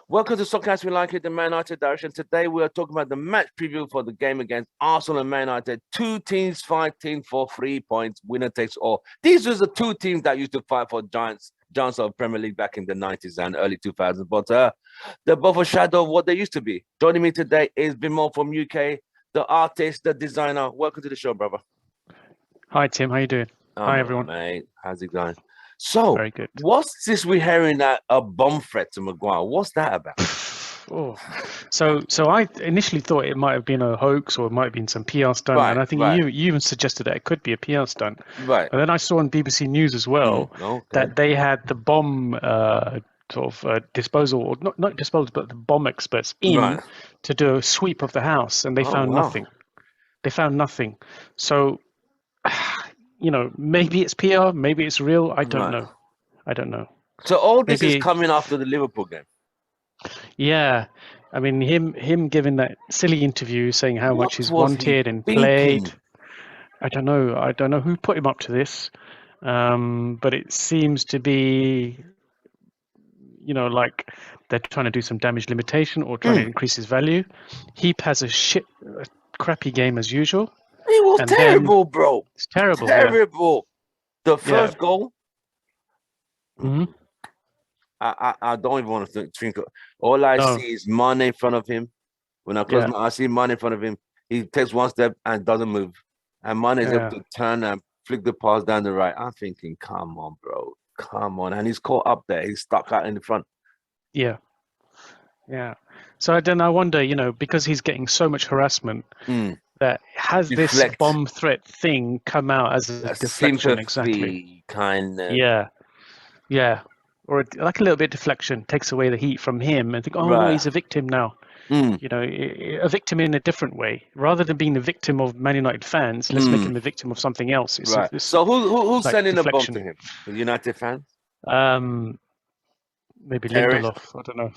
Welcome to Soccer We Like It, the Man United direction. Today we are talking about the match preview for the game against Arsenal and Man United. Two teams fighting for 3 points. Winner takes all. These were the two teams that used to fight for giants of Premier League back in the 90s and early 2000s. But they're both a shadow of what they used to be. Joining me today is Viimal from UK, the artist, the designer. Welcome to the show, brother. Hi, Tim. How you doing? Hi, everyone. Mate, how's it going? So, very good. What's this we're hearing that a bomb threat to Maguire? What's that about? So I initially thought it might have been a hoax or it might have been some PR stunt, and I think you even suggested that it could be a PR stunt. Right. And then I saw on BBC News as well that they had the bomb disposal, or not disposal, but the bomb experts in to do a sweep of the house, and they found nothing. They found nothing. So, maybe it's PR, maybe it's real. I don't know. I don't know. So all this is coming after the Liverpool game. Yeah, I mean him giving that silly interview saying how much he's wanted and played. I don't know who put him up to this, but it seems to be, like they're trying to do some damage limitation or trying to increase his value. He has a crappy game as usual. He was terrible, bro. It's terrible. Terrible. Yeah. The first goal. Mm-hmm. I don't even want to think. All I see is Mane in front of him. When I close my eyes, I see Mane in front of him. He takes one step and doesn't move. And Mane is able to turn and flick the pass down the right. I'm thinking, come on, bro. Come on. And he's caught up there. He's stuck out in the front. Yeah. Yeah. So then I wonder, because he's getting so much harassment, that has this bomb threat thing come out as a deflection? Exactly. Kind of. Yeah. Yeah. Or like a little bit of deflection takes away the heat from him and think, no, he's a victim now. A victim in a different way. Rather than being the victim of Man United fans, let's make him the victim of something else. So who's sending the bomb to him? The United fans? Maybe Lindelof. I don't know.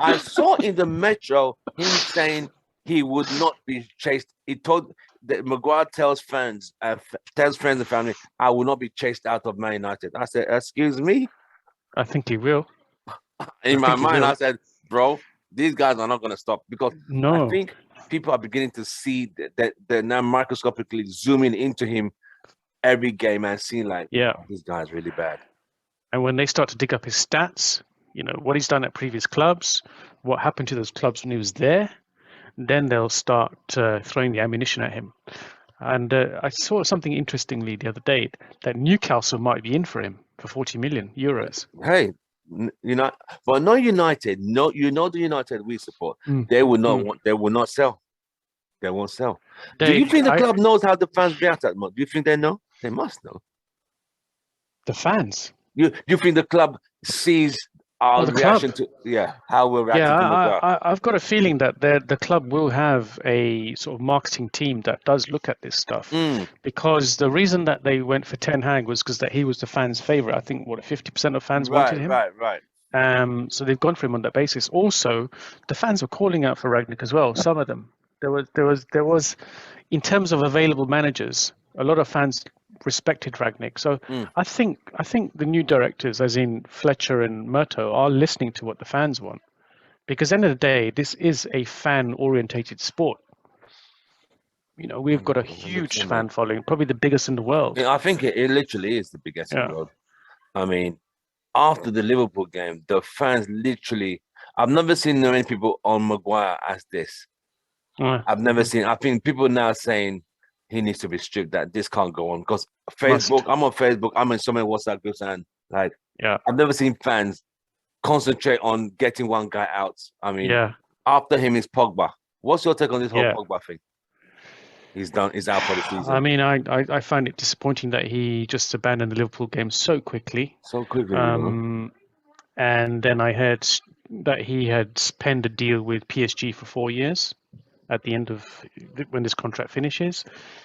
I saw in the Metro him saying he would not be chased. He told that Maguire tells friends and family, I will not be chased out of Man United. I said, excuse me? I think he will. In my mind, I said, bro, these guys are not going to stop because I think people are beginning to see that they're now microscopically zooming into him every game and seeing this guy's really bad. And when they start to dig up his stats, what he's done at previous clubs, what happened to those clubs when he was there, then they'll start throwing the ammunition at him. And I saw something interestingly the other day that Newcastle might be in for him for 40 million euros. Hey, but not United. No, the United we support. They will not They will not sell. They won't sell. Do you think the club knows how the fans react at much? Do you think they know? They must know. The fans. You think the club sees our reaction to how we're reacting to Maguire? I've got a feeling that the club will have a sort of marketing team that does look at this stuff, because the reason that they went for Ten Hag was because that he was the fans' favorite. I think 50% of fans wanted him. Right. So they've gone for him on that basis. Also, the fans were calling out for Rangnick as well. Some of them. There was, in terms of available managers, a lot of fans respected Rangnick. So I think the new directors, as in Fletcher and Murto, are listening to what the fans want, because at the end of the day, this is a fan-orientated sport. We've got a huge fan following, probably the biggest in the world. Yeah, I think it literally is the biggest in the world. I mean, after the Liverpool game, the fans literally, I've never seen so many people on Maguire as this. I've never seen. I think people now saying he needs to be stripped, that this can't go on, because Facebook. I'm on Facebook. I'm in so many WhatsApp groups, and I've never seen fans concentrate on getting one guy out. I mean, after him is Pogba. What's your take on this whole Pogba thing? He's done. He's out for the season. I mean, I find it disappointing that he just abandoned the Liverpool game so quickly. And then I heard that he had penned a deal with PSG for 4 years at the end of when this contract finishes.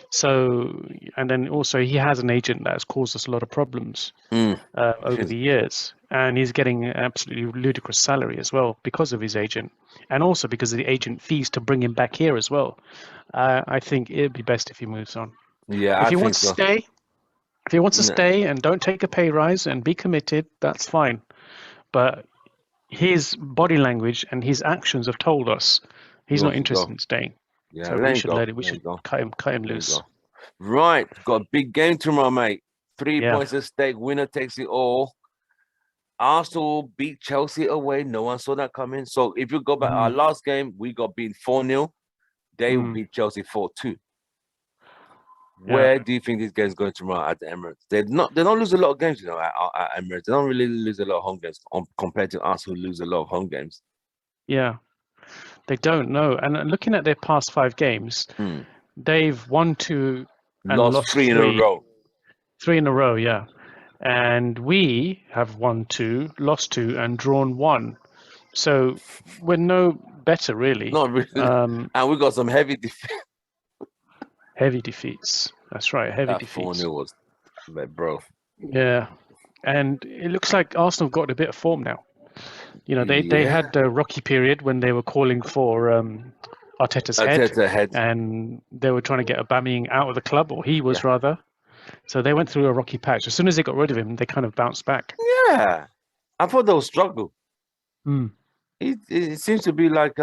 So, and then also he has an agent that has caused us a lot of problems over the years, and he's getting an absolutely ludicrous salary as well because of his agent, and also because of the agent fees to bring him back here as well. I think it'd be best if he moves on. Yeah, if he wants to stay, If he wants to No, stay and don't take a pay rise and be committed, that's fine. But his body language and his actions have told us he he's not wants to interested go. in staying. Yeah, So let we him should go. let it. We Let him should go. cut him Let him loose. go. Right, got a big game tomorrow, mate. 3 Yeah. points at stake. Winner takes it all. Arsenal beat Chelsea away. No one saw that coming. So if you go back, our last game, we got beaten 4-0. They beat Chelsea 4-2. Where do you think this game's going tomorrow at the Emirates? They don't lose a lot of games, at Emirates. They don't really lose a lot of home games compared to us who lose a lot of home games. Yeah, they don't know. And looking at their past 5 games, they've won 2 and lost 3 in a row. 3 in a row, yeah. And we have won 2, lost 2, and drawn 1. So we're no better, really. Not really. And we got some heavy defeats. Heavy defeats. That's right, heavy defeats. 4-0 was, bro. Yeah, and it looks like Arsenal have got a bit of form now. They had a rocky period when they were calling for Arteta's head, and they were trying to get Aubameyang out of the club, or he was rather. So they went through a rocky patch. As soon as they got rid of him, they kind of bounced back. Yeah, I thought they would struggle. It seems to be like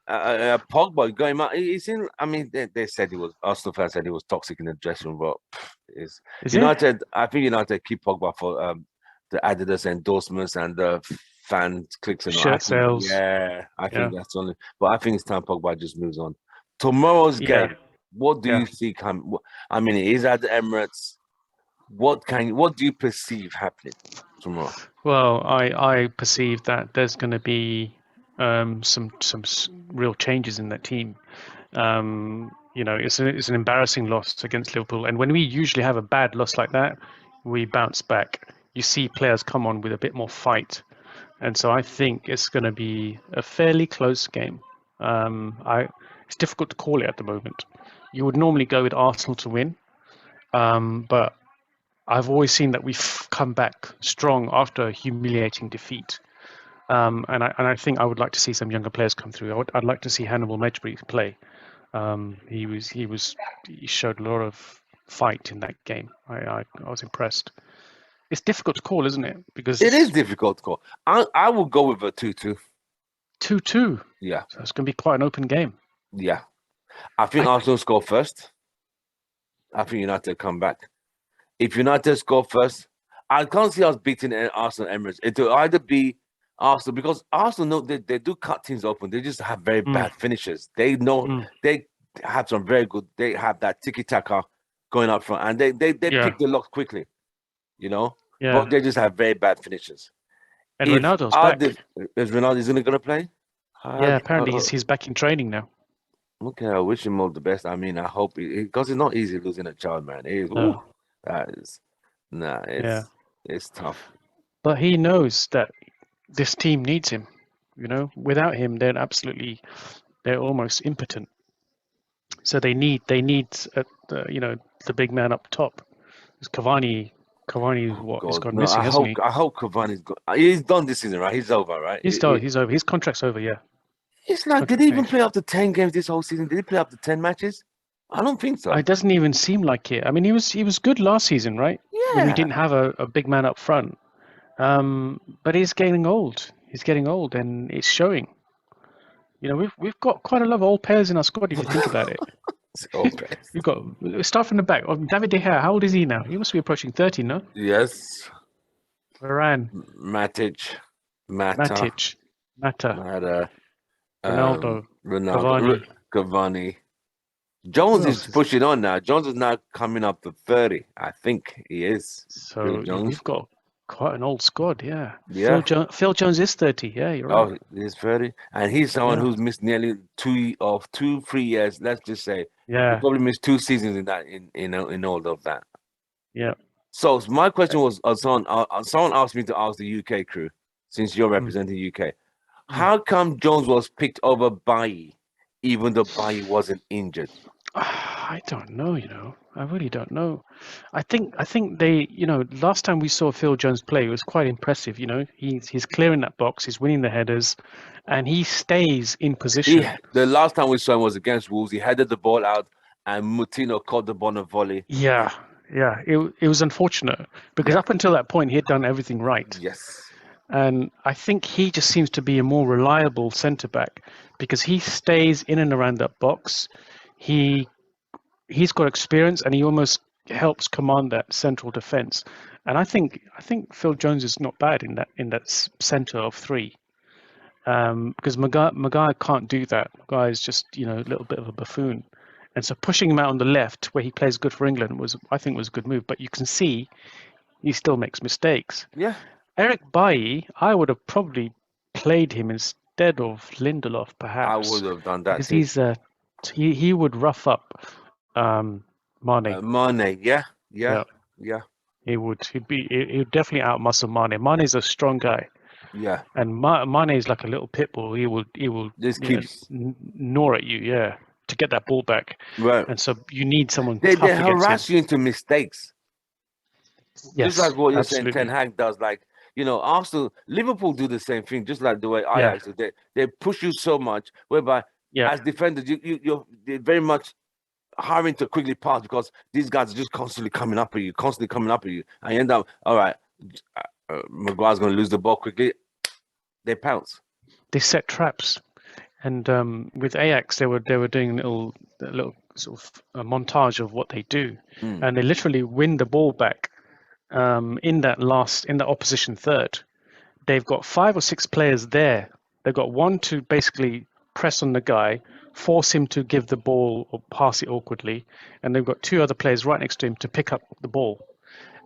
Pogba going out. He seemed. I mean, they said he was. Arsenal fans said he was toxic in the dressing room, but United. I think United keep Pogba for the Adidas endorsements and the fan clicks and shirt sales. Yeah, I think that's only. But I think it's time Pogba just moves on. Tomorrow's game. What do you see coming? I mean, it is at the Emirates. What do you perceive happening tomorrow? Well, I perceive that there's going to be some real changes in that team. It's an embarrassing loss against Liverpool, and when we usually have a bad loss like that, we bounce back. You see players come on with a bit more fight, and so I think it's going to be a fairly close game. It's difficult to call it at the moment. You would normally go with Arsenal to win, but I've always seen that we've come back strong after a humiliating defeat. And I think I would like to see some younger players come through. I'd like to see Hannibal Mejbri play. He showed a lot of fight in that game. I was impressed. It's difficult to call, isn't it? Because it is difficult to call. I will go with a 2-2. 2-2. Yeah. So it's going to be quite an open game. Yeah. I think Arsenal score first. I think United come back. If United score first, I can't see us beating Arsenal Emirates. It will either be Arsenal, because Arsenal know they do cut teams open. They just have very bad finishes. They know they have some very good. They have that tiki taka going up front, and they pick the lock quickly. But they just have very bad finishes. And Ronaldo's back. Is Ronaldo going to play? Yeah, apparently he's back in training now. Okay, I wish him all the best. I mean, I hope because it's not easy losing a child, man. It's tough. But he knows that this team needs him. Without him, they're almost impotent. So they need the big man up top. It's Cavani has gone missing, hasn't he? I hope Cavani's gone. He's done this season, right? He's over, right? He's done. He's over. His contract's over. Yeah. It's like, did he even play up to 10 games this whole season? Did he play up to 10 matches? I don't think so. It doesn't even seem like it. I mean, he was good last season, right? Yeah. When we didn't have a big man up front. But he's getting old. He's getting old, and it's showing. We've got quite a lot of old players in our squad if you think about it. We've got start from the back. David De Gea, how old is he now? He must be approaching 30, no? Yes. Varane. Matic. Mata. Ronaldo. Cavani. Jones is pushing on now. Jones is now coming up to 30. I think he is. So we've got quite an old squad, yeah. Phil Jones is 30. Yeah, you're right. Oh, he's 30, and he's someone who's missed nearly 2-3 years. Let's just say, he probably missed 2 seasons in that in all of that. Yeah. So my question was, someone asked me to ask the UK crew, since you're representing UK, how come Jones was picked over Bailly, even though Bailly wasn't injured? I don't know, I really don't know. I think they, last time we saw Phil Jones play, it was quite impressive. He's clearing that box, he's winning the headers, and he stays in position. The last time we saw him was against Wolves. He headed the ball out, and Moutinho caught the ball on a volley. Yeah, Yeah, it was unfortunate because up until that point he had done everything right. Yes. And I think he just seems to be a more reliable centre back because he stays in and around that box. He's got experience and he almost helps command that central defence. And I think Phil Jones is not bad in that centre of three. Because Maguire can't do that. Maguire is just a little bit of a buffoon, and so pushing him out on the left where he plays good for England was a good move. But you can see he still makes mistakes. Yeah. Eric Bailly, I would have probably played him instead of Lindelof, perhaps. I would have done that because too. he would rough up Mane. Mane, yeah. He would definitely outmuscle Mane. Mane is a strong guy. Yeah. And Mane is like a little pit bull. He will Just keeps gnaw at you, to get that ball back. Right. And so you need someone they tough against harass him. you into mistakes. Yes, just like what you're absolutely. saying, Ten Hag does. Like, Arsenal, Liverpool do the same thing, just like the way Ajax do. They push you so much, whereby as defenders, you're very much hurrying to quickly pass because these guys are just constantly coming up at you, and you end up, all right, Maguire's going to lose the ball quickly. They pounce. They set traps, and with Ajax, they were doing a little sort of a montage of what they do, and they literally win the ball back in the opposition third. They've got 5 or 6 players there. They've got one to basically press on the guy, force him to give the ball or pass it awkwardly, and they've got 2 other players right next to him to pick up the ball.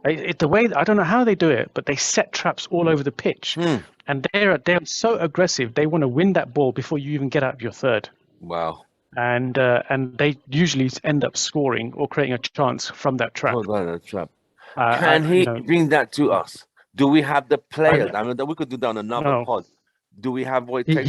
The way, I don't know how they do it, but they set traps all over the pitch, and they're so aggressive. They want to win that ball before you even get out of your third. Wow! And they usually end up scoring or creating a chance from that trap. Can he bring that to us? Do we have the players? I mean, we could do that on another pod. Do we have what it takes?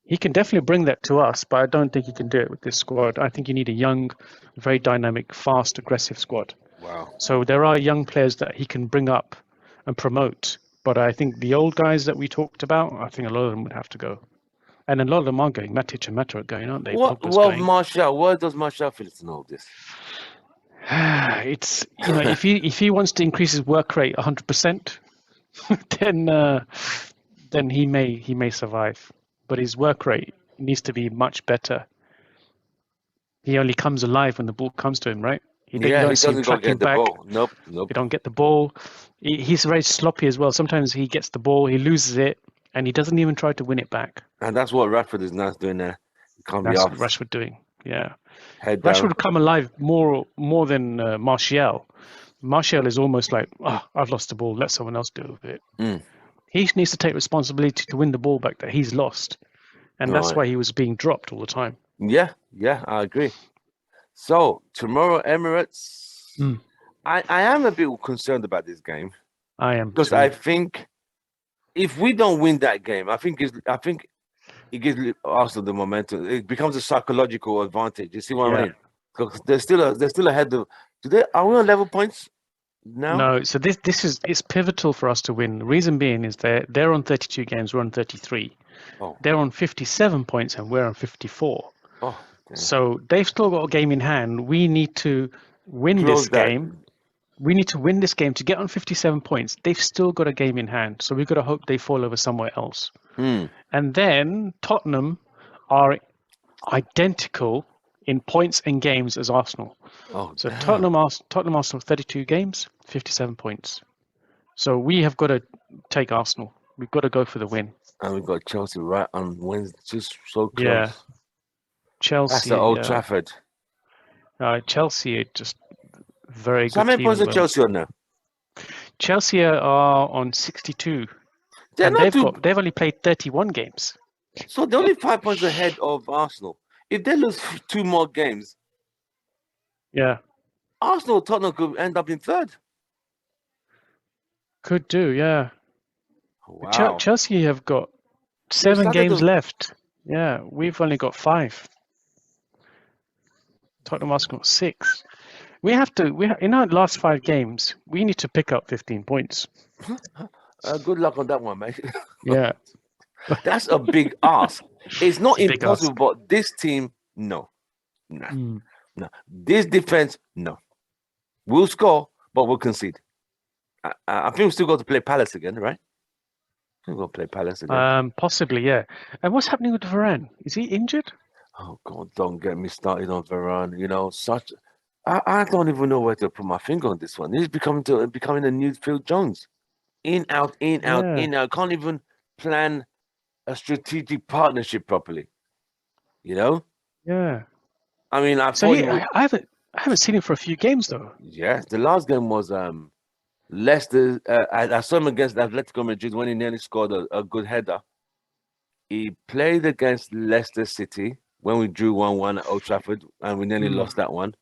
He can definitely bring that to us, but I don't think he can do it with this squad. I think you need a young, very dynamic, fast, aggressive squad. Wow. So there are young players that he can bring up and promote. But I think the old guys that we talked about, I think a lot of them would have to go. And a lot of them are going. Matic and Mata are going, aren't they? Martial, where does Martial fit in all this? It's, if he wants to increase his work rate 100%, then he may survive. But his work rate needs to be much better. He only comes alive when the ball comes to him, right? He doesn't go get the ball. Nope. You don't get the ball. He's very sloppy as well. Sometimes he gets the ball, he loses it, and he doesn't even try to win it back. And that's what Rashford is now doing there. That's what Rashford doing. Yeah. Rashford would come alive more than Martial. Martial is almost like, I've lost the ball, let someone else deal with it. He needs to take responsibility to win the ball back that he's lost. And that's why he was being dropped all the time. Yeah, I agree. So, tomorrow, Emirates, I am a bit concerned about this game. I am. Because I think if we don't win that game, I think it gives Arsenal the momentum. It becomes a psychological advantage. You see what I mean? Because they're still ahead of. Are we on level points now? No. So it's pivotal for us to win. The reason being is they're on 32 games, we're on 33. Oh. They're on 57 points and we're on 54. Oh. Okay. So they've still got a game in hand. We need to win this game. We need to win this game to get on 57 points. They've still got a game in hand. So we've got to hope they fall over somewhere else. And then Tottenham are identical in points and games as Arsenal. So Tottenham Arsenal 32 games, 57 points. So we have got to take Arsenal. We've got to go for the win. And we've got Chelsea right on Wednesday, just so close. Yeah. Chelsea. That's at Old Trafford. Chelsea are just very good. How many points are Chelsea on now? Chelsea are on 62. They've only played 31 games. So they're only 5 points ahead of Arsenal. If they lose 2 more games, Arsenal or Tottenham could end up in third. Could do, yeah. Wow. Chelsea have got 7 games left. Yeah, we've only got 5. Tottenham Arsenal got 6. In our last 5 games, we need to pick up 15 points. Good luck on that one, mate. Yeah. That's a big ask. It's not impossible, but this team, no. No. This defense, no. We'll score, but we'll concede. I think we still got to play Palace again, right? We've got to play Palace again. Possibly, yeah. And what's happening with Varane? Is he injured? Oh God, don't get me started on Varane. You know, I don't even know where to put my finger on this one. He's becoming a new Phil Jones. In, out, in, out, Yeah, in, out. Can't even plan a strategic partnership properly. You know? yeah. I mean, I So thought he would. I haven't seen him for a few games though. Yeah, the last game was Leicester. I saw him against Atletico Madrid when he nearly scored a good header. He played against Leicester City when we drew 1-1 at Old Trafford and we nearly lost that one.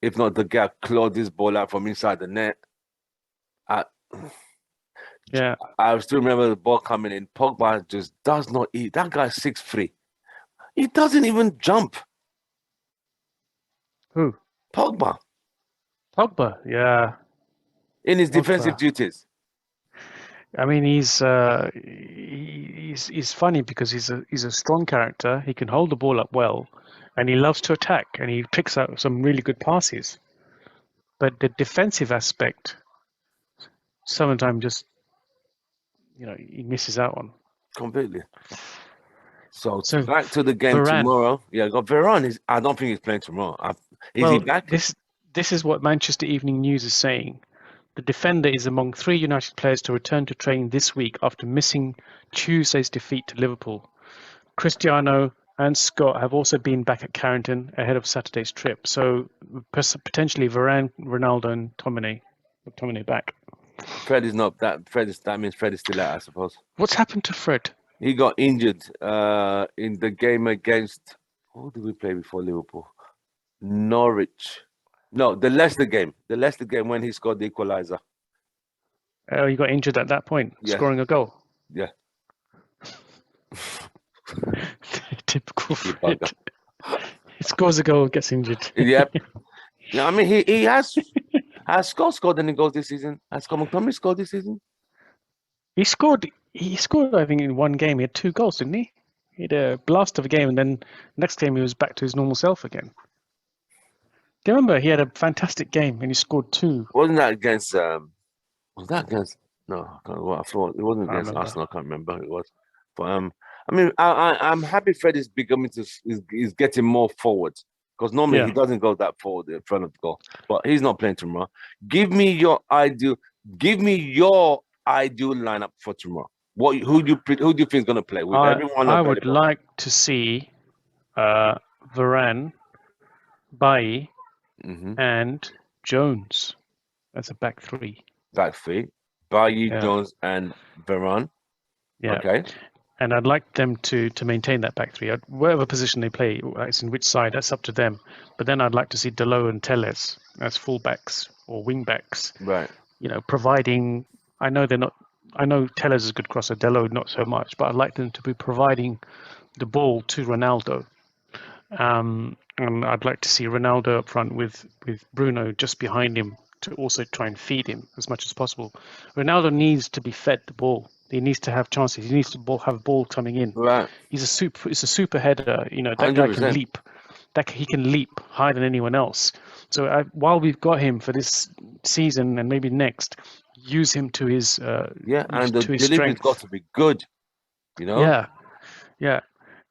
If not, the guy clawed this ball out from inside the net. I Yeah. I still remember the ball coming in. Pogba just does not eat. That guy's 6'3". He doesn't even jump. Who? Pogba Pogba. Yeah. in his defensive Pogba. duties. I mean, he's funny because he's a strong character. He can hold the ball up well, and he loves to attack, and he picks out some really good passes. But the defensive aspect, sometimes just he misses out on. Completely. So So back to the game Varane. tomorrow. Yeah, got Varane. I don't think he's playing tomorrow. Is he Well, back? this is what Manchester Evening News is saying. The defender is among 3 United players to return to training this week after missing Tuesday's defeat to Liverpool. Cristiano and Scott have also been back at Carrington ahead of Saturday's trip. So potentially Varane, Ronaldo, and McTominay back. Fred is not that. That means Fred is still out, I suppose. What's happened to Fred? He got injured in the game against. Who did we play before Liverpool? Norwich. No, the Leicester game. The Leicester game when he scored the equalizer. He got injured at that point, Yeah. scoring a goal. Yeah. Typical Fred. He scores a goal, gets injured. Yep. Yeah, I mean he has Scott scored any goals this season? Has Scott McTominay scored this season? He scored, I think, in one game. He had 2 goals, didn't he? He had a blast of a game, and then next game he was back to his normal self again. Do you remember he had a fantastic game and he scored 2? Wasn't that against was that against no, I can't remember. I thought it wasn't against Arsenal, I can't remember who it was. But I mean I'm happy Fred is becoming is getting more forward. Because normally he doesn't go that forward in front of the goal. But he's not playing tomorrow. Give me your ideal lineup for tomorrow. Who do you think is going to play with everyone? I would like to see Varane, Bailly, and Jones as a back 3. Back 3. Bailly, Jones, and Varane. Yeah. Okay. And I'd like them to maintain that back 3. Whatever position they play, it's in which side, that's up to them. But then I'd like to see Dalot and Telles as fullbacks or wingbacks. Right. Providing. I know Telles is a good crosser, Dalot not so much, but I'd like them to be providing the ball to Ronaldo. And I'd like to see Ronaldo up front with Bruno just behind him to also try and feed him as much as possible. Ronaldo needs to be fed the ball. He needs to have chances. He needs to have ball coming in. Right. It's a super header. That 100%. Guy can leap. He can leap higher than anyone else. So while we've got him for this season and maybe next, use him to his and the delivery's got to be good. Yeah.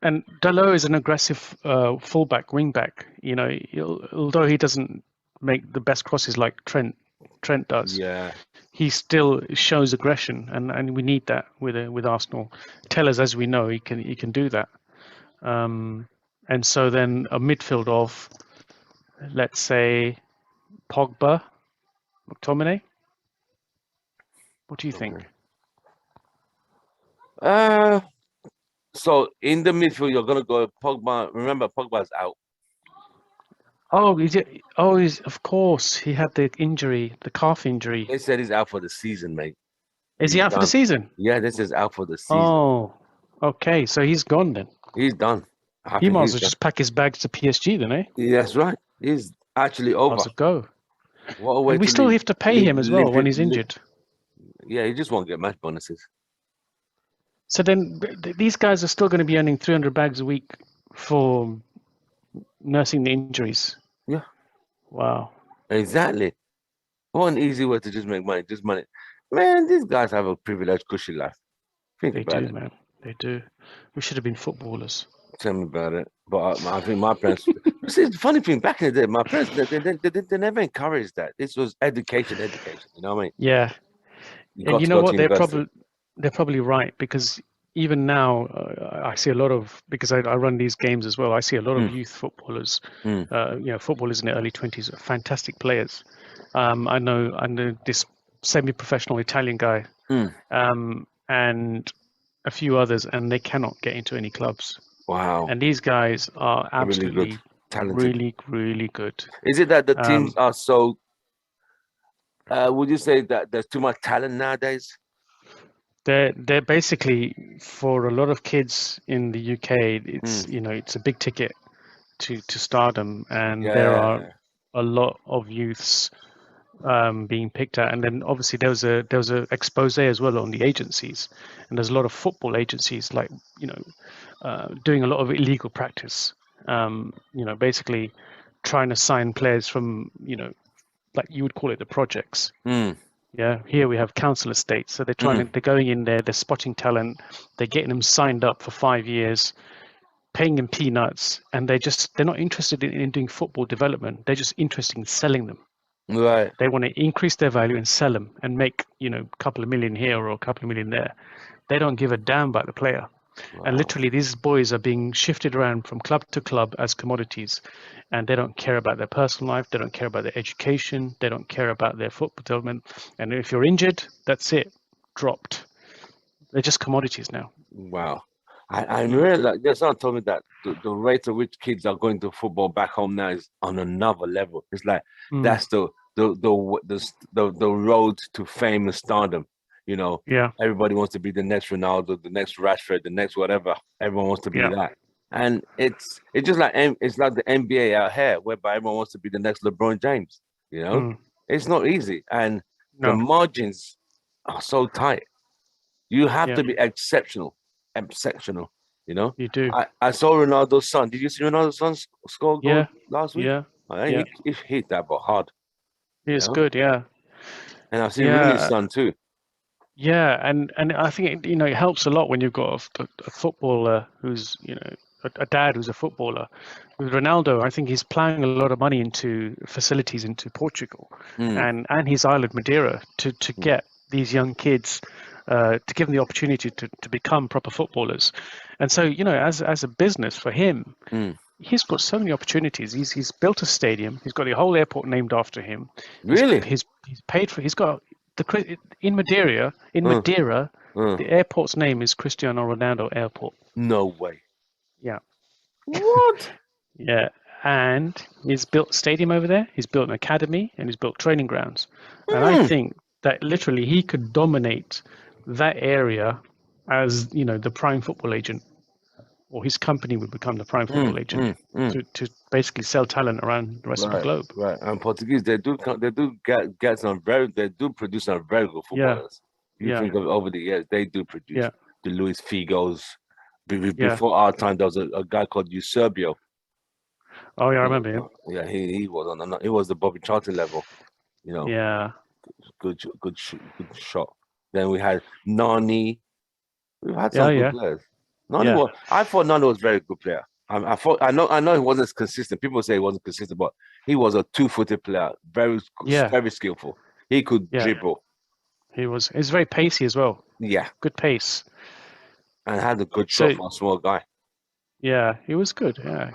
And Dalot is an aggressive fullback, wingback. Although he doesn't make the best crosses like Trent does. Yeah. He still shows aggression, and we need that with Arsenal. Tellers, as we know, he can do that. And so then a midfield of, let's say, Pogba, McTominay. What do you think? So in the midfield, you're gonna go Pogba. Remember, Pogba's out. Oh, is it? Oh, of course. He had the injury, the calf injury. They said he's out for the season, mate. Is he out for the season? Yeah, this is out for the season. Oh, okay. So he's gone then. He's done. He might as well just pack his bags to PSG then, eh? Yeah, that's right. He's actually over. Might as well go. What a way and we still have to pay him as well when he's injured. Yeah, he just won't get match bonuses. So then these guys are still going to be earning 300 bags a week for nursing the injuries. Yeah. Wow. Exactly. One easy way to just make money, just money. Man, these guys have a privileged, cushy life. Think They about do, it. man. They do. We should have been footballers. Tell me about it. But I think my parents. See, the funny thing, back in the day, my parents they never encouraged that. This was education, education. You know what I mean? Yeah, You and got you to know go to what? university. They're probably right because even now I see a lot of because I run these games as well. I see a lot of Mm, youth footballers, mm, footballers in their early 20s are fantastic players. I know this semi-professional Italian guy, mm. and a few others, and they cannot get into any clubs. Wow, And these guys are they're really good, absolutely talented. really, really good. Is it that the teams Um, are so? Would you say that there's too much talent nowadays? they're basically for a lot of kids in the UK, Mm, it's a big ticket to stardom, and there are yeah. a lot of youths being picked at. And then obviously there was a expose as well on the agencies, and there's a lot of football agencies like doing a lot of illegal practice. Basically trying to sign players from like you would call it the projects. Mm, Yeah, here we have council estates, so mm. they're going in there, they're spotting talent, they're getting them signed up for 5 years, paying them peanuts, and they're not interested in doing football development. They're just interested in selling them. Right. They want to increase their value and sell them and make a couple of million here or a couple of million there. They don't give a damn about the player. And Wow. literally, these boys are being shifted around from club to club as commodities, and they don't care about their personal life. They don't care about their education. They don't care about their football development. And if you're injured, that's it, dropped. They're just commodities now. Wow. I Mm, realize there's someone told me that the rate at which kids are going to football back home now is on another level. It's like mm, that's the road to fame and stardom. You know, yeah, everybody wants to be the next Ronaldo, the next Rashford, the next whatever. Everyone wants to be yeah, that. And it's just like it's like the NBA out here, whereby everyone wants to be the next LeBron James. You know, mm, it's not easy, and the no, margins are so tight. You have yeah, to be exceptional, exceptional. You know, you do. I saw Ronaldo's son. Did you see Ronaldo's son score a goal Yeah, last week? yeah, Oh, yeah. he hit that but hard, you It's know. good. Yeah, And I've seen Rooney's yeah, son too. yeah. And I think it helps a lot when you've got a footballer who's a dad who's a footballer. With Ronaldo, I think he's plowing a lot of money into facilities into Portugal, Mm, and his island Madeira to mm, get these young kids. To give them the opportunity to become proper footballers, and so as a business for him, mm. he's got so many opportunities. He's built a stadium. He's got a whole airport named after him. He's Really? he's he's paid for. He's got in Madeira. In Uh, Madeira, uh. the airport's name is Cristiano Ronaldo Airport. No way. Yeah, What? yeah. And he's built a stadium over there. He's built an academy and he's built training grounds. And I Mm, think that literally he could dominate that area as the prime football agent, or his company would become the prime football agent mm. to basically sell talent around the rest of the Right, globe. right. And Portuguese, they do get some they do produce some very good Yeah, footballers. You yeah, think of over the years, they do produce yeah, the Luis Figos. yeah. Before our time, there was a guy called Eusebio. Oh yeah, I remember him. Yeah, he was he was the Bobby Charlton level. You know, Yeah, good shot. Then we had Nani. We've had yeah, some good yeah, players. Nani yeah, was. I thought Nani was a very good player. I know he wasn't consistent. People say he wasn't consistent, but he was a two-footed player, yeah, very skillful. He could yeah. dribble, He's very pacey as well. yeah, Good pace. and had a good shot So for a small guy. yeah, he was good. Yeah,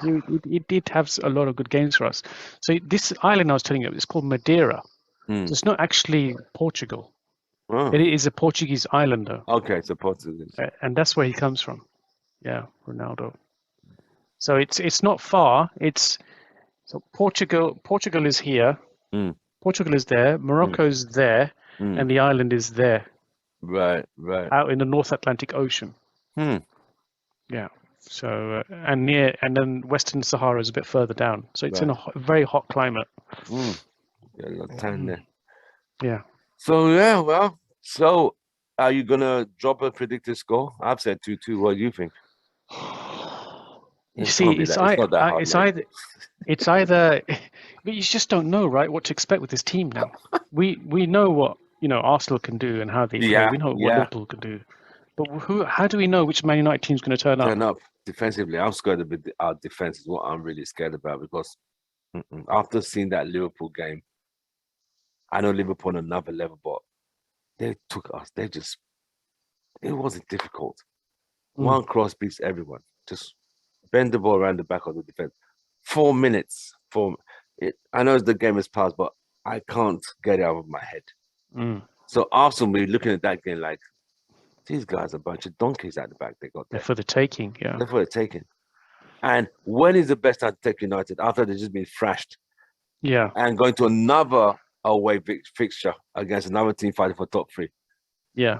he did have a lot of good games for us. So this island I was telling you, it's called Madeira. Hmm. So it's not actually Portugal. It Oh, is a Portuguese island though, okay, so Portuguese. and that's where he comes from. Yeah, Ronaldo. So it's not far. So Portugal is here. Hmm. Portugal is there. Hmm. Morocco's there, Hmm. and the island is there, Right, right. out in the North Atlantic Ocean. Hmm. Yeah. So and then Western Sahara is a bit further down. So it's in Right. a very hot climate. Hmm. Yeah, a lot of time Mm, there. yeah. So yeah, well, so are you gonna drop a predicted score? I've said 2-2. What do you think? You It see, can't be that. It's not that hard, it's mate. either, but you just don't know, right, what to expect with this team now. we know what Arsenal can do and how they play. We know what Liverpool can do, but how do we know which Man United team's going to turn up? Defensively. I'm scared of our defense is what I'm really scared about because after seeing that Liverpool game, I know Liverpool on another level, but they took us. It wasn't difficult. One cross beats everyone. Just bend the ball around the back of the defense. 4 minutes. I know the game has passed, but I can't get it out of my head. So Arsenal, we're looking at that game like, these guys are a bunch of donkeys at the back. They got there. They're for the taking, yeah. They're for the taking. And when is the best time to take United? After they've just been thrashed. Yeah. And going to another away fixture against another team fighting for top 3. Yeah.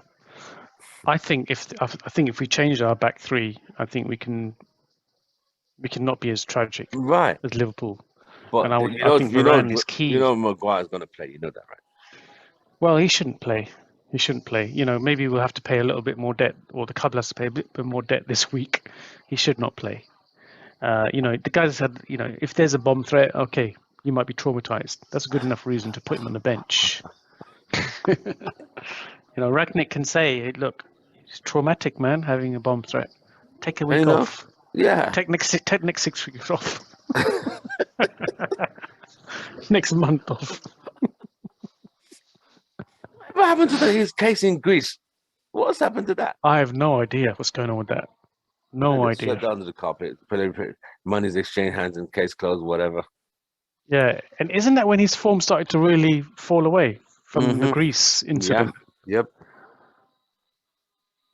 I think if we change our back 3, I think we can not be as tragic as Liverpool. But and I think Varane is key. You know Maguire's going to play. You know that, right? Well, he shouldn't play. Maybe we'll have to pay a little bit more debt, or the club has to pay a bit more debt this week. He should not play. The guys said, if there's a bomb threat, okay, you might be traumatized. That's a good enough reason to put him on the bench. Ragnick can say, hey, look, it's traumatic, man, having a bomb threat. Take a week off. Yeah. Take next 6 weeks off. Next month off. What happened to his case in Greece? What's happened to that? I have no idea what's going on with that. No idea. Shut under the carpet. Money's exchanged hands and case closed, whatever. Yeah, and isn't that when his form started to really fall away from the Greece incident? Yeah. Yep.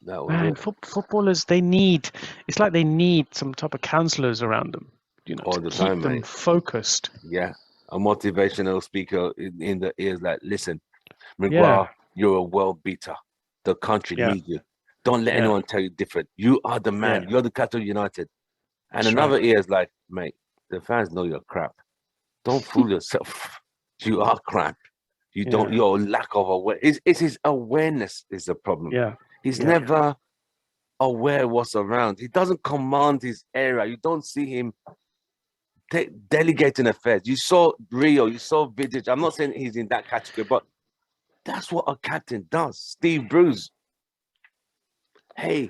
That was Man, footballers, it's like they need some type of counselors around them, all to the keep time, them mate. Focused. Yeah, a motivational speaker in the ears like, listen, Maguire, you're a world beater. The country needs you. Don't let anyone tell you different. You are the man. You're the captain of United. And another ear is like, mate, the fans know you're crap. Don't fool yourself. You are crap. Your lack of awareness. It's his awareness is the problem. Yeah. He's never aware what's around. He doesn't command his area. You don't see him delegating affairs. You saw Rio, you saw Vidic. I'm not saying he's in that category, but that's what a captain does. Steve Bruce. Hey,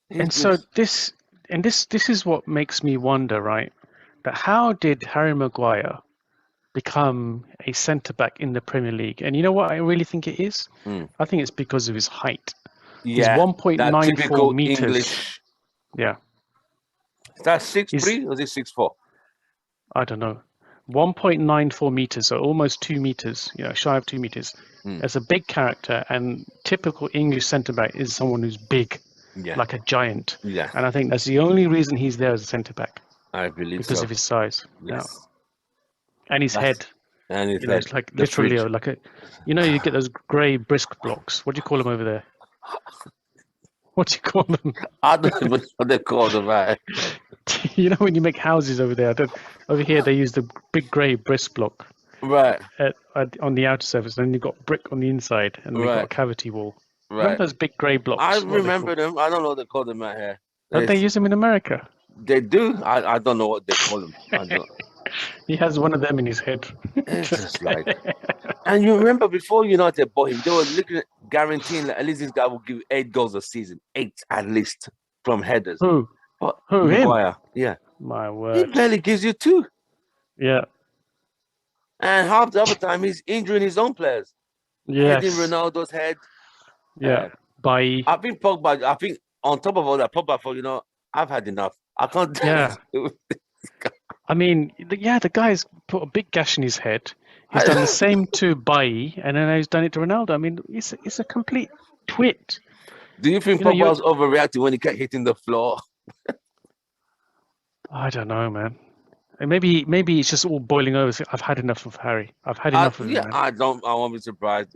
And so this is what makes me wonder, right? That how did Harry Maguire become a centre-back in the Premier League? And you know what I really think it is? I think it's because of his height. Yeah, he's 1.94 meters. English. Yeah. Is that 6'3" or is it 6'4"? I don't know. 1.94 meters, so almost 2 meters, shy of 2 meters. As a big character, and typical English centre-back is someone who's big, like a giant. Yeah. And I think that's the only reason he's there as a centre-back. I believe because of his size. Yes. And his head. And his head. It's like literally like a, you get those grey brisk blocks. What do you call them over there? What do you call them? I don't even know what they're called, right? When you make houses over there, over here they use the big grey brisk block. Right. On the outer surface, and then you've got brick on the inside, and we've got a cavity wall. Right. Remember those big grey blocks? I remember them. I don't know what they call them out here. Don't they use them in America? They do. I don't know what they call them. I don't. He has one of them in his head. It's just like, and you remember before United bought him, they were looking at guaranteeing that at least this guy will give 8 goals a season, 8 at least from headers. Who? But Who? Maguire, him? Yeah. My word. He barely gives you 2. Yeah. And half the other time he's injuring his own players. Yes. Heading Ronaldo's head. Yeah. By. I think Pogba. I think on top of all that, Pogba for I've had enough. I can't. Yeah. I mean, the guy's put a big gash in his head. He's done the same to Bailly, and then he's done it to Ronaldo. I mean, it's a complete twit. Do you think Pogba was overreacting when he kept hitting the floor? I don't know, man. And maybe it's just all boiling over. I've had enough of Harry. I've had enough of him. Yeah, man. I won't be surprised.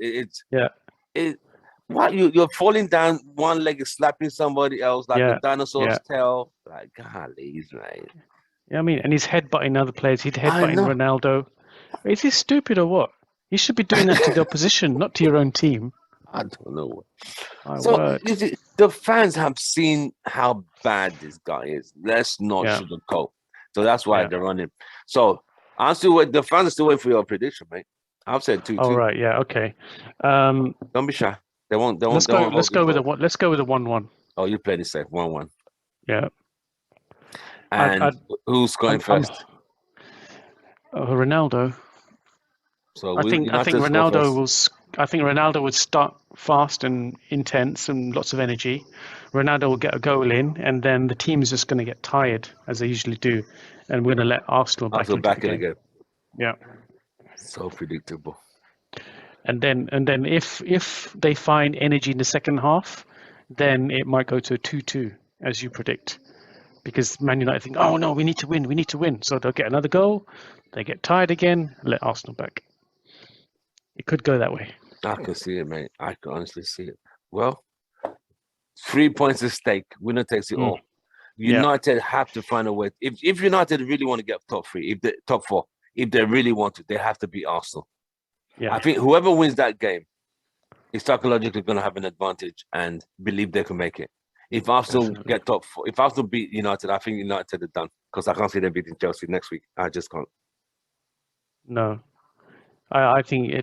What you're falling down, one leg is slapping somebody else like a dinosaur's tail. Like, golly, right? Yeah, I mean, and he's headbutting other players. He's headbutting Ronaldo. Is he stupid or what? You should be doing that to the opposition, not to your own team. I don't know. You see, the fans have seen how bad this guy is. Let's not sugarcoat. So that's why they're running. So I'm still waiting. The fans are still waiting for your prediction, mate. I've said 2-2. Oh right, yeah, okay. Don't be shy. They won't. Let's go with a 1-1. Oh, you played it safe. 1-1. Yeah. And who's going first? Ronaldo. So I think Ronaldo would start fast and intense and lots of energy. Ronaldo will get a goal in, and then the team is just going to get tired as they usually do, and we're going to let Arsenal back into the game. Again. Yeah. So predictable. And then if they find energy in the second half, then it might go to a 2-2 as you predict, because Man United think, oh no, we need to win, so they'll get another goal, they get tired again, let Arsenal back. It could go that way. I can see it, mate. I can honestly see it. Well, 3 points at stake. Winner takes it all. United have to find a way. If United really want to get top four, if they really want to, they have to beat Arsenal. Yeah. I think whoever wins that game is psychologically going to have an advantage and believe they can make it. If Arsenal get top four, if Arsenal beat United, I think United are done, because I can't see them beating Chelsea next week. I just can't. No. I think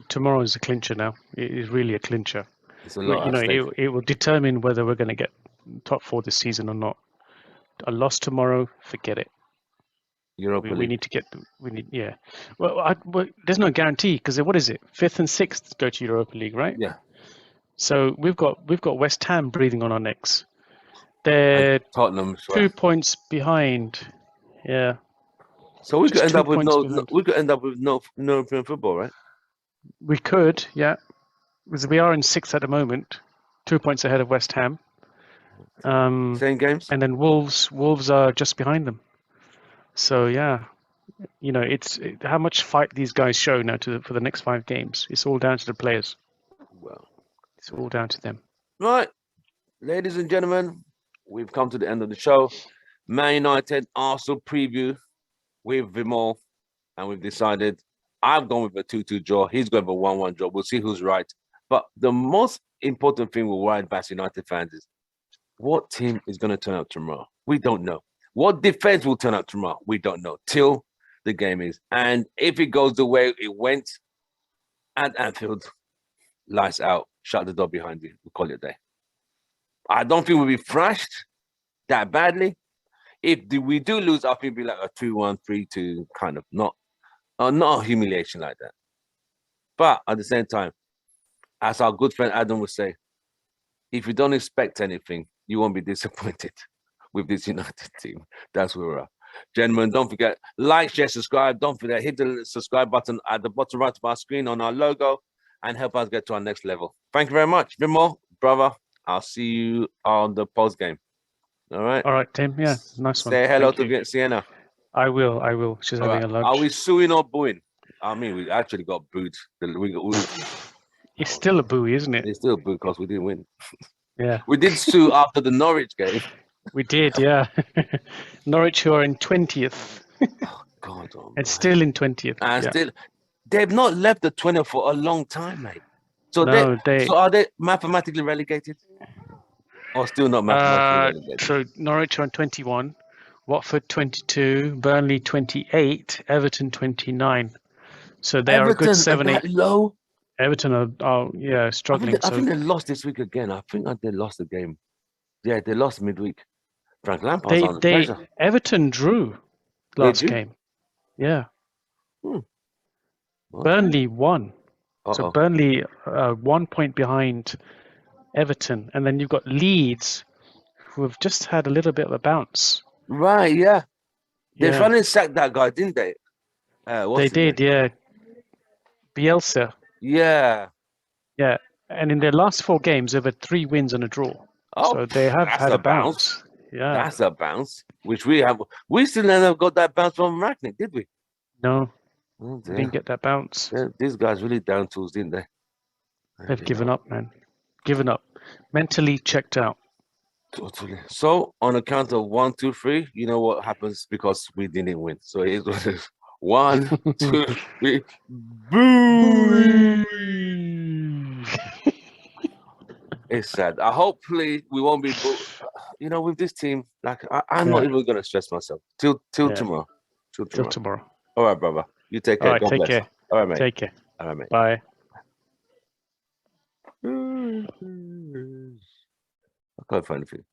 tomorrow is a clincher now. It is really a clincher. It's a lot. It will determine whether we're going to get top four this season or not. A loss tomorrow, forget it. We need to get. Well, there's no guarantee, because what is it? 5th and 6th go to Europa League, right? Yeah. So we've got West Ham breathing on our necks. They're Tottenham 2 points behind. Yeah. So we could end up with no European football, right? We could, yeah. Because we are in 6th at the moment, 2 points ahead of West Ham. Same games. And then Wolves are just behind them. So yeah, it's how much fight these guys show now for the next 5 games. It's all down to the players. Well, it's all down to them. Right, ladies and gentlemen, we've come to the end of the show. Man United Arsenal preview with Viimal, and we've decided I've gone with a 2-2 draw. He's going with a 1-1 draw. We'll see who's right. But the most important thing with Wild Bass United fans is, what team is going to turn up tomorrow? We don't know. What defense will turn up tomorrow? We don't know till the game is. And if it goes the way it went at Anfield, lights out, shut the door behind you. We'll call it a day. I don't think we'll be thrashed that badly. If we do lose, I think it'll be like a 2-1, 3-2 kind of, not a humiliation like that. But at the same time, as our good friend Adam would say, if you don't expect anything, you won't be disappointed with this United team. That's where we're at. Gentlemen, don't forget, like, share, subscribe. Don't forget, hit the subscribe button at the bottom right of our screen on our logo and help us get to our next level. Thank you very much. Viimal, brother, I'll see you on the post game. All right. All right, Tim. Yeah, nice one. Say hello to Sienna. I will. She's having a lunch. Are we suing or booing? I mean, we actually got booed. It's still a booey, isn't it? It's still a boo because we didn't win. Yeah. We did sue after the Norwich game. We did, yeah. Norwich, who are in 20th. Oh, God. And still in 20th. And still, they've not left the 20th for a long time, mate. So, so are they mathematically relegated? Or still not mathematically relegated? So Norwich are on 21, Watford 22, Burnley 28, Everton 29. So they are a good 7-8. Low? Everton are struggling. I think they lost this week again. I think they lost the game. Yeah, they lost midweek. Frank Lampard's on the pressure. Everton drew last game. Yeah. Burnley won. So Burnley 1 point behind Everton, and then you've got Leeds, who have just had a little bit of a bounce. Right, yeah. They finally sacked that guy, didn't they? They did, yeah. Bielsa. Yeah. Yeah, and in their last 4 games, they've had 3 wins and a draw. So they have had a bounce. Yeah, that's a bounce, which we have. We still never got that bounce from Rangnick, did we? No, we didn't get that bounce. Yeah, these guys really down tools, didn't they? They've given up, man. Given up. Mentally checked out. Totally. So on a count of 1, 2, 3, you know what happens because we didn't win. So it is 1, 2, 3. Boom! It's sad. Hopefully we won't be, with this team. Like I'm not even gonna stress myself till tomorrow. Till tomorrow. Till tomorrow. All right, brother. You take care. All right, God take bless. care. All right, mate. Take care. All right, mate. Bye. I can't find anything.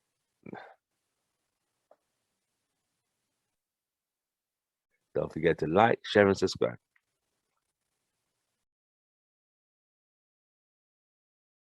Don't forget to like, share, and subscribe.